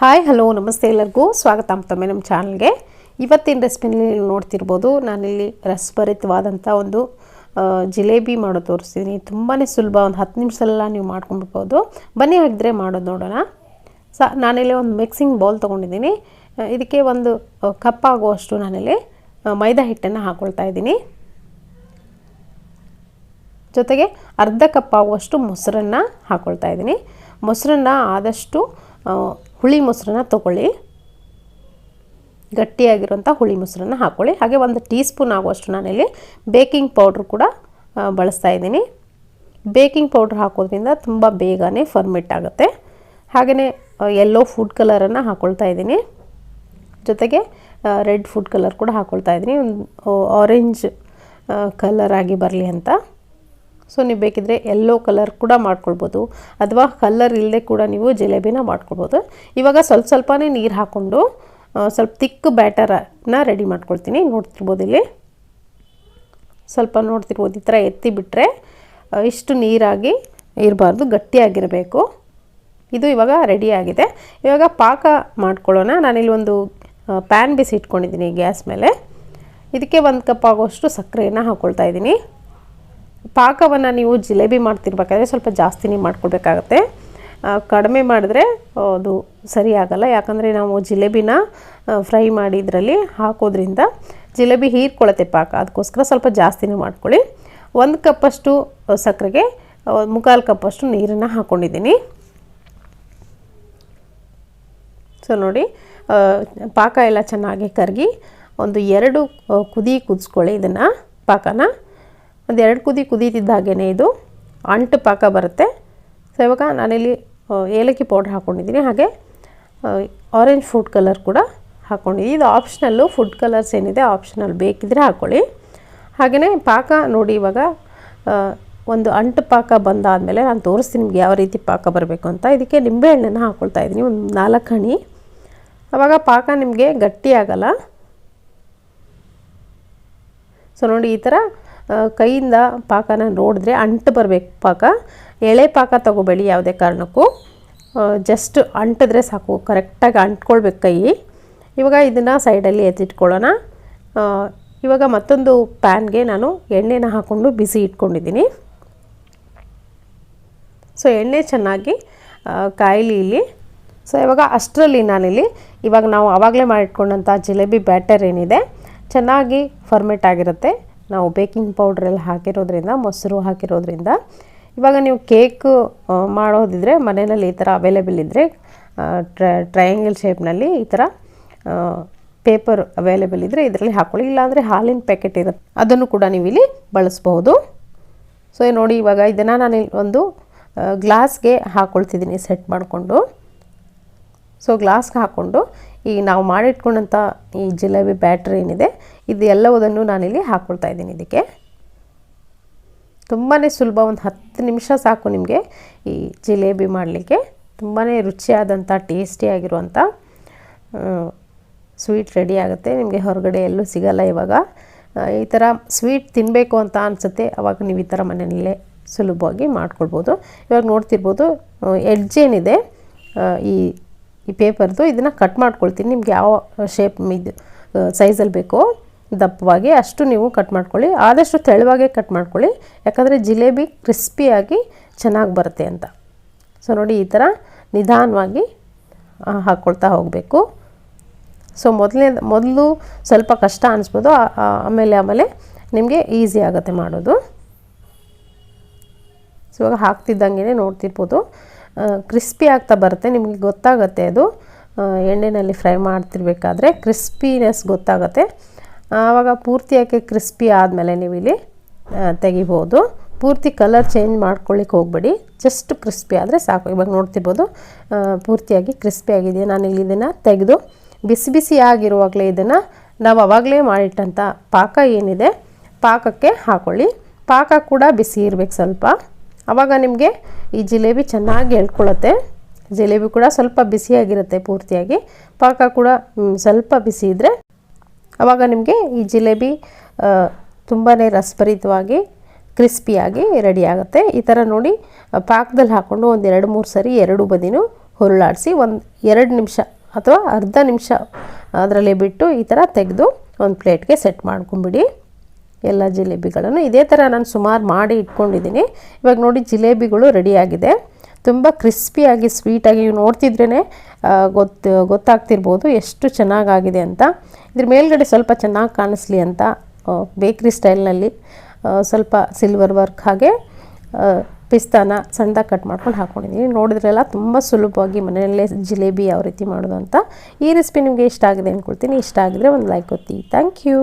Hi hello ನಮಸ್ತೆ ಎಲ್ಲರಿಗೂ ಸ್ವಾಗತ ಮತ್ತೊಮ್ಮೆ ನಮ್ಮ ಚಾನಲ್ಗೆ. ಇವತ್ತಿನ ರೆಸಿಪಿನಲ್ಲಿ ನೋಡ್ತಿರ್ಬೋದು, ನಾನಿಲ್ಲಿ ರಸಭರಿತವಾದಂಥ ಒಂದು ಜಿಲೇಬಿ ಮಾಡೋದು ತೋರಿಸ್ತೀನಿ. ತುಂಬಾ ಸುಲಭ, ಒಂದು 10 ನಿಮಿಷದಲ್ಲ ನೀವು ಮಾಡ್ಕೊಂಡ್ಬಿಡ್ಬೋದು. ಬನ್ನಿ ಹಾಗಿದ್ರೆ ಮಾಡೋದು ನೋಡೋಣ. ನಾನಿಲ್ಲಿ ಒಂದು ಮಿಕ್ಸಿಂಗ್ ಬೌಲ್ ತೊಗೊಂಡಿದ್ದೀನಿ. ಇದಕ್ಕೆ ಒಂದು ಕಪ್ ಆಗುವಷ್ಟು ನಾನಿಲ್ಲಿ ಮೈದಾ ಹಿಟ್ಟನ್ನು ಹಾಕ್ಕೊಳ್ತಾ ಇದ್ದೀನಿ. ಜೊತೆಗೆ ಅರ್ಧ ಕಪ್ ಆಗುವಷ್ಟು ಮೊಸರನ್ನು ಹಾಕ್ಕೊಳ್ತಾ ಇದ್ದೀನಿ. ಮೊಸರನ್ನು ಆದಷ್ಟು ಹುಳಿ ಮೊಸರನ್ನ ತೊಗೊಳ್ಳಿ, ಗಟ್ಟಿಯಾಗಿರುವಂಥ ಹುಳಿ ಮೊಸರನ್ನ ಹಾಕ್ಕೊಳ್ಳಿ. ಹಾಗೆ 1 ಟೀ ಸ್ಪೂನ್ ಆಗುವಷ್ಟು ನಾನಿಲ್ಲಿ ಬೇಕಿಂಗ್ ಪೌಡ್ರ್ ಕೂಡ ಬಳಸ್ತಾ ಇದ್ದೀನಿ. ಬೇಕಿಂಗ್ ಪೌಡ್ರ್ ಹಾಕೋದ್ರಿಂದ ತುಂಬ ಬೇಗನೆ ಫರ್ಮೆಂಟ್ ಆಗುತ್ತೆ. ಹಾಗೆಯೇ ಯೆಲ್ಲೋ ಫುಡ್ ಕಲರನ್ನು ಹಾಕ್ಕೊಳ್ತಾ ಇದ್ದೀನಿ. ಜೊತೆಗೆ ರೆಡ್ ಫುಡ್ ಕಲರ್ ಕೂಡ ಹಾಕ್ಕೊಳ್ತಾ ಇದ್ದೀನಿ, ಆರೆಂಜ್ ಕಲರ್ ಆಗಿ ಬರಲಿ ಅಂತ. ಸೊ ನೀವು ಬೇಕಿದ್ರೆ ಯೆಲ್ಲೋ ಕಲರ್ ಕೂಡ ಮಾಡ್ಕೊಳ್ಬೋದು, ಅಥವಾ ಕಲರ್ ಇಲ್ಲದೆ ಕೂಡ ನೀವು ಜಿಲೇಬಿನ ಮಾಡ್ಕೊಳ್ಬೋದು. ಇವಾಗ ಸ್ವಲ್ಪನೇ ನೀರು ಹಾಕ್ಕೊಂಡು ಸ್ವಲ್ಪ ತಿಕ್ ಬ್ಯಾಟರನ್ನ ರೆಡಿ ಮಾಡ್ಕೊಳ್ತೀನಿ. ನೋಡ್ತಿರ್ಬೋದು, ಇಲ್ಲಿ ಸ್ವಲ್ಪ ನೋಡ್ತಿರ್ಬೋದು, ಈ ಥರ ಎತ್ತಿ ಬಿಟ್ಟರೆ ಇಷ್ಟು ನೀರಾಗಿ ಇರಬಾರ್ದು, ಗಟ್ಟಿಯಾಗಿರಬೇಕು. ಇದು ಇವಾಗ ರೆಡಿಯಾಗಿದೆ. ಇವಾಗ ಪಾಕ ಮಾಡ್ಕೊಳ್ಳೋಣ. ನಾನಿಲ್ಲಿ ಒಂದು ಪ್ಯಾನ್ ಬಿಸಿ ಇಟ್ಕೊಂಡಿದ್ದೀನಿ ಗ್ಯಾಸ್ ಮೇಲೆ. ಇದಕ್ಕೆ 1 ಕಪ್ ಆಗೋಷ್ಟು ಸಕ್ಕರೆಯನ್ನು ಹಾಕ್ಕೊಳ್ತಾ ಇದ್ದೀನಿ. ಪಾಕವನ್ನು ನೀವು ಜಿಲೇಬಿ ಮಾಡ್ತಿರ್ಬೇಕಾದ್ರೆ ಸ್ವಲ್ಪ ಜಾಸ್ತಿನೇ ಮಾಡ್ಕೊಳ್ಬೇಕಾಗತ್ತೆ. ಕಡಿಮೆ ಮಾಡಿದ್ರೆ ಅದು ಸರಿ ಆಗಲ್ಲ, ಯಾಕಂದರೆ ನಾವು ಜಿಲೇಬಿನ ಫ್ರೈ ಮಾಡಿ ಇದರಲ್ಲಿ ಹಾಕೋದ್ರಿಂದ ಜಿಲೇಬಿ ಹೀರ್ಕೊಳ್ಳುತ್ತೆ ಪಾಕ. ಅದಕ್ಕೋಸ್ಕರ ಸ್ವಲ್ಪ ಜಾಸ್ತಿನೇ ಮಾಡ್ಕೊಳ್ಳಿ. 1 ಕಪ್ಪಷ್ಟು ಸಕ್ಕರೆಗೆ 3/4 ಕಪ್ಪಷ್ಟು ನೀರನ್ನು ಹಾಕ್ಕೊಂಡಿದ್ದೀನಿ. ಸೊ ನೋಡಿ, ಪಾಕ ಎಲ್ಲ ಚೆನ್ನಾಗಿ ಕರಗಿ ಒಂದು 2 ಕುದಿ ಕುದಿಸ್ಕೊಳ್ಳಿ. ಇದನ್ನು ಪಾಕನ ಒಂದು 2 ಕುದಿ ಕುದೀತಿದ್ದಾಗೇ ಇದು ಅಂಟು ಪಾಕ ಬರುತ್ತೆ. ಸೊ ಇವಾಗ ನಾನಿಲ್ಲಿ ಏಲಕ್ಕಿ ಪೌಡ್ರ್ ಹಾಕ್ಕೊಂಡಿದ್ದೀನಿ. ಹಾಗೆ ಆರೆಂಜ್ ಫುಡ್ ಕಲರ್ ಕೂಡ ಹಾಕ್ಕೊಂಡಿದ್ದೀನಿ. ಇದು ಆಪ್ಷನಲ್ಲು, ಫುಡ್ ಕಲರ್ಸ್ ಏನಿದೆ ಆಪ್ಷನಲ್, ಬೇಕಿದ್ರೆ ಹಾಕ್ಕೊಳ್ಳಿ. ಹಾಗೆಯೇ ಪಾಕ ನೋಡಿ, ಇವಾಗ ಒಂದು ಅಂಟು ಪಾಕ ಬಂದಾದಮೇಲೆ ನಾನು ತೋರಿಸ್ತೀನಿ ನಿಮ್ಗೆ ಯಾವ ರೀತಿ ಪಾಕ ಬರಬೇಕು ಅಂತ. ಇದಕ್ಕೆ ನಿಂಬೆಹಣ್ಣನ್ನು ಹಾಕ್ಕೊಳ್ತಾ ಇದ್ದೀನಿ, ಒಂದು 4 ಹನಿ. ಆವಾಗ ಪಾಕ ನಿಮಗೆ ಗಟ್ಟಿ ಆಗಲ್ಲ. ಸೊ ನೋಡಿ, ಈ ಥರ ಕೈಯಿಂದ ಪಾಕನ ನೋಡಿದ್ರೆ ಅಂಟು ಬರಬೇಕು ಪಾಕ. ಎಳೆ ಪಾಕ ತಗೋಬೇಡಿ ಯಾವುದೇ ಕಾರಣಕ್ಕೂ, ಜಸ್ಟ್ ಅಂಟಿದ್ರೆ ಸಾಕು, ಕರೆಕ್ಟಾಗಿ ಅಂಟ್ಕೊಳ್ಬೇಕು ಕೈ. ಇವಾಗ ಇದನ್ನು ಸೈಡಲ್ಲಿ ಎತ್ತಿಟ್ಕೊಳ್ಳೋಣ. ಇವಾಗ ಮತ್ತೊಂದು ಪ್ಯಾನ್ಗೆ ನಾನು ಎಣ್ಣೆನ ಹಾಕ್ಕೊಂಡು ಬಿಸಿ ಇಟ್ಕೊಂಡಿದ್ದೀನಿ. ಸೊ ಎಣ್ಣೆ ಚೆನ್ನಾಗಿ ಕಾಯಿಲಿ ಇಲ್ಲಿ. ಸೊ ಇವಾಗ ಅಷ್ಟರಲ್ಲಿ ನಾನಿಲ್ಲಿ ಇವಾಗ ನಾವು ಆವಾಗಲೇ ಮಾಡಿಟ್ಕೊಂಡಂಥ ಜಿಲೇಬಿ ಬ್ಯಾಟರ್ ಏನಿದೆ ಚೆನ್ನಾಗಿ ಫರ್ಮೆಂಟ್ ಆಗಿರುತ್ತೆ. ನಾವು ಬೇಕಿಂಗ್ ಪೌಡ್ರೆಲ್ಲ ಹಾಕಿರೋದ್ರಿಂದ, ಮೊಸರು ಹಾಕಿರೋದ್ರಿಂದ. ಇವಾಗ ನೀವು ಕೇಕ್ ಮಾಡೋದಿದ್ರೆ ಮನೆಯಲ್ಲಿ ಈ ಥರ ಅವೈಲೇಬಲ್ ಇದ್ದರೆ ಟ್ರಯಾಂಗಲ್ ಶೇಪ್ನಲ್ಲಿ ಈ ಥರ ಪೇಪರ್ ಅವೈಲೇಬಲ್ ಇದ್ದರೆ ಇದರಲ್ಲಿ ಹಾಕ್ಕೊಳ್ಳಿ. ಇಲ್ಲಾಂದರೆ ಹಾಲಿನ ಪ್ಯಾಕೆಟ್ ಇರುತ್ತೆ, ಅದನ್ನು ಕೂಡ ನೀವು ಇಲ್ಲಿ ಬಳಸ್ಬಹುದು. ಸೊ ನೋಡಿ, ಇವಾಗ ಇದನ್ನು ನಾನು ಒಂದು ಗ್ಲಾಸ್ಗೆ ಹಾಕ್ಕೊಳ್ತಿದ್ದೀನಿ ಸೆಟ್ ಮಾಡಿಕೊಂಡು. ಸೊ ಗ್ಲಾಸ್ಗೆ ಹಾಕ್ಕೊಂಡು ಈ ನಾವು ಮಾಡಿಟ್ಕೊಂಡಂಥ ಈ ಜಿಲೇಬಿ ಬ್ಯಾಟ್ರ್ ಏನಿದೆ ಇದು ಎಲ್ಲವುದನ್ನು ನಾನಿಲ್ಲಿ ಹಾಕ್ಕೊಳ್ತಾ ಇದ್ದೀನಿ. ಇದಕ್ಕೆ ತುಂಬಾ ಸುಲಭ, ಒಂದು 10 ನಿಮಿಷ ಸಾಕು ನಿಮಗೆ ಈ ಜಿಲೇಬಿ ಮಾಡಲಿಕ್ಕೆ. ತುಂಬಾ ರುಚಿಯಾದಂಥ ಟೇಸ್ಟಿಯಾಗಿರುವಂಥ ಸ್ವೀಟ್ ರೆಡಿ ಆಗುತ್ತೆ. ನಿಮಗೆ ಹೊರಗಡೆ ಎಲ್ಲೂ ಸಿಗಲ್ಲ. ಇವಾಗ ಈ ಥರ ಸ್ವೀಟ್ ತಿನ್ನಬೇಕು ಅಂತ ಅನಿಸುತ್ತೆ, ಆವಾಗ ನೀವು ಈ ಥರ ಮನೆಯಲ್ಲೇ ಸುಲಭವಾಗಿ ಮಾಡ್ಕೊಳ್ಬೋದು. ಇವಾಗ ನೋಡ್ತಿರ್ಬೋದು, ಎಡ್ಜ್ ಏನಿದೆ ಈ ಪೇಪರ್ದು, ಇದನ್ನು ಕಟ್ ಮಾಡ್ಕೊಳ್ತೀನಿ. ನಿಮ್ಗೆ ಯಾವ ಶೇಪ್ ಇದು ಸೈಜಲ್ಲಿ ಬೇಕೋ ದಪ್ಪವಾಗಿ ಅಷ್ಟು ನೀವು ಕಟ್ ಮಾಡ್ಕೊಳ್ಳಿ. ಆದಷ್ಟು ತೆಳುವಾಗೆ ಕಟ್ ಮಾಡ್ಕೊಳ್ಳಿ, ಯಾಕಂದರೆ ಜಿಲೇಬಿ ಕ್ರಿಸ್ಪಿಯಾಗಿ ಚೆನ್ನಾಗಿ ಬರುತ್ತೆ ಅಂತ. ಸೊ ನೋಡಿ, ಈ ಥರ ನಿಧಾನವಾಗಿ ಹಾಕ್ಕೊಳ್ತಾ ಹೋಗಬೇಕು. ಸೊ ಮೊದಲು ಸ್ವಲ್ಪ ಕಷ್ಟ ಅನಿಸ್ಬೋದು, ಆಮೇಲೆ ನಿಮಗೆ ಈಸಿ ಆಗುತ್ತೆ ಮಾಡೋದು. ಸೊ ಇವಾಗ ಹಾಕ್ತಿದ್ದಂಗೆ ನೋಡ್ತಿರ್ಬೋದು, ಕ್ರಿಸ್ಪಿ ಆಗ್ತಾ ಬರುತ್ತೆ. ನಿಮಗೆ ಗೊತ್ತಾಗುತ್ತೆ, ಅದು ಎಣ್ಣೆಯಲ್ಲಿ ಫ್ರೈ ಮಾಡ್ತಿರ್ಬೇಕಾದ್ರೆ ಕ್ರಿಸ್ಪಿನೆಸ್ ಗೊತ್ತಾಗುತ್ತೆ. ಆವಾಗ ಪೂರ್ತಿಯಾಗಿ ಕ್ರಿಸ್ಪಿ ಆದಮೇಲೆ ನೀವು ಇಲ್ಲಿ ತೆಗಿಬೋದು. ಪೂರ್ತಿ ಕಲರ್ ಚೇಂಜ್ ಮಾಡ್ಕೊಳ್ಳಿಕ್ಕೆ ಹೋಗಬೇಡಿ, ಜಸ್ಟ್ ಕ್ರಿಸ್ಪಿ ಆದರೆ ಸಾಕು. ಇವಾಗ ನೋಡ್ತಿರ್ಬೋದು, ಪೂರ್ತಿಯಾಗಿ ಕ್ರಿಸ್ಪಿ ಆಗಿದೆ. ನಾನಿಲ್ಲಿ ಇದನ್ನು ತೆಗೆದು ಬಿಸಿ ಆಗಿರುವಾಗಲೇ ಇದನ್ನು ನಾವು ಆವಾಗಲೇ ಮಾಡಿಟ್ಟಂಥ ಪಾಕ ಏನಿದೆ ಪಾಕಕ್ಕೆ ಹಾಕ್ಕೊಳ್ಳಿ. ಪಾಕ ಕೂಡ ಬಿಸಿ ಇರಬೇಕು ಸ್ವಲ್ಪ, ಆವಾಗ ನಿಮಗೆ ಈ ಜಿಲೇಬಿ ಚೆನ್ನಾಗಿ ಎಳ್ಕೊಳ್ಳುತ್ತೆ. ಜಿಲೇಬಿ ಕೂಡ ಸ್ವಲ್ಪ ಬಿಸಿಯಾಗಿರುತ್ತೆ ಪೂರ್ತಿಯಾಗಿ, ಪಾಕ ಕೂಡ ಸ್ವಲ್ಪ ಬಿಸಿ ಇದ್ದರೆ ಆವಾಗ ನಿಮಗೆ ಈ ಜಿಲೇಬಿ ತುಂಬಾ ರಸಭರಿತವಾಗಿ ಕ್ರಿಸ್ಪಿಯಾಗಿ ರೆಡಿ ಆಗುತ್ತೆ. ಈ ಥರ ನೋಡಿ ಪಾಕದಲ್ಲಿ ಹಾಕ್ಕೊಂಡು ಒಂದು 2-3 ಸರಿ 2 ಬದಿನೂ ಹುರುಳಾಡಿಸಿ ಒಂದು 2 ನಿಮಿಷ ಅಥವಾ ಅರ್ಧ ನಿಮಿಷ ಅದರಲ್ಲಿ ಬಿಟ್ಟು ಈ ಥರ ತೆಗೆದು ಒಂದು ಪ್ಲೇಟ್ಗೆ ಸೆಟ್ ಮಾಡ್ಕೊಂಬಿಡಿ. ಎಲ್ಲ ಜಿಲೇಬಿಗಳನ್ನು ಇದೇ ಥರ ನಾನು ಸುಮಾರು ಮಾಡಿ ಇಟ್ಕೊಂಡಿದ್ದೀನಿ. ಇವಾಗ ನೋಡಿ ಜಿಲೇಬಿಗಳು ರೆಡಿಯಾಗಿದೆ. ತುಂಬ ಕ್ರಿಸ್ಪಿಯಾಗಿ ಸ್ವೀಟಾಗಿ ನೀವು ನೋಡ್ತಿದ್ರೇ ಗೊತ್ತಾಗ್ತಿರ್ಬೋದು ಎಷ್ಟು ಚೆನ್ನಾಗಾಗಿದೆ ಅಂತ. ಇದ್ರ ಮೇಲ್ಗಡೆ ಸ್ವಲ್ಪ ಚೆನ್ನಾಗಿ ಕಾಣಿಸ್ಲಿ ಅಂತ ಬೇಕ್ರಿ ಸ್ಟೈಲ್ನಲ್ಲಿ ಸ್ವಲ್ಪ ಸಿಲ್ವರ್ ವರ್ಕ್ ಹಾಗೆ ಪಿಸ್ತಾನ ಸಣ್ಣದಾಗಿ ಕಟ್ ಮಾಡ್ಕೊಂಡು ಹಾಕ್ಕೊಂಡಿದ್ದೀನಿ. ನೋಡಿದ್ರೆಲ್ಲ ತುಂಬ ಸುಲಭವಾಗಿ ಮನೆಯಲ್ಲೇ ಜಿಲೇಬಿ ಯಾವ ರೀತಿ ಮಾಡೋದು ಅಂತ. ಈ ರೆಸಿಪಿ ನಿಮಗೆ ಇಷ್ಟ ಆಗಿದೆ ಅಂದ್ಕೊಳ್ತೀನಿ. ಇಷ್ಟ ಆಗಿದ್ರೆ ಒಂದು ಲೈಕ್ ಒತ್ತಿ. Thank you.